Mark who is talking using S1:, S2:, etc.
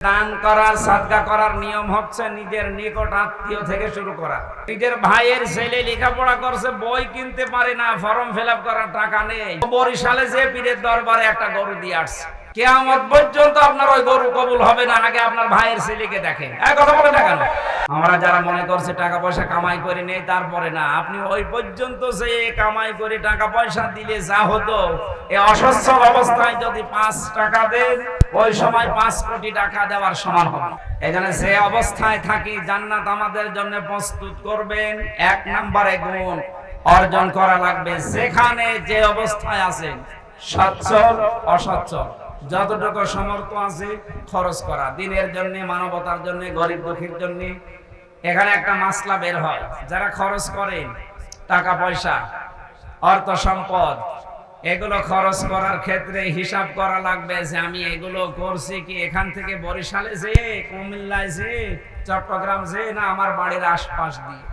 S1: দান করার সাদকা করার নিয়ম হচ্ছে নিজের নিকট আত্মীয় থেকে শুরু করা। নিজের ভাইয়ের ছেলে লেখাপড়া করছে, বই কিনতে পারে না, ফর্ম ফিল আপ করার টাকা নেই, বরিশালে যে পীরের দরবারে একটা গরু দিয়ে আসছে। কিয়ামত পর্যন্ত আপনার ওই গরু কবুল হবে না, আগে আপনার ভাইয়ের ছেলেকে দেখেন। কথা বলে না কেন? আমরা যারা মনে করছে টাকা পয়সা কামাই করে নেই, তারপরে না, আপনি ওই পর্যন্ত যে কামাই করে টাকা পয়সা দিলে যা হতো, এই অসচ্ছল অবস্থায় যদি 5 টাকা দেন, ওই সময় 5 কোটি টাকা দেওয়ার সমান হবে। এখানে যে অবস্থায় থাকি, জান্নাত আমাদের জন্য প্রস্তুত করবেন। 1 নম্বরে গুণ অর্জন করা লাগবে, যেখানে যে অবস্থায় আছেন, সচ্ছল অসচ্ছল, যতটুকু সামর্থ্য আছে খরচ করা, দিনের জন্য, মানবতার জন্য, গরিব দুঃখীর জন্য। এখানে একটা মাসলা বের হয়, যারা খরচ করেন টাকা পয়সা, অর্থ সম্পদ, এগুলো খরচ করার ক্ষেত্রে হিসাব করা লাগবে যে আমি এগুলো করছি কি এখান থেকে বরিশালে যে, কুমিল্লায় যে, চট্টগ্রাম যে, না আমার বাড়ির আশপাশ দিয়ে।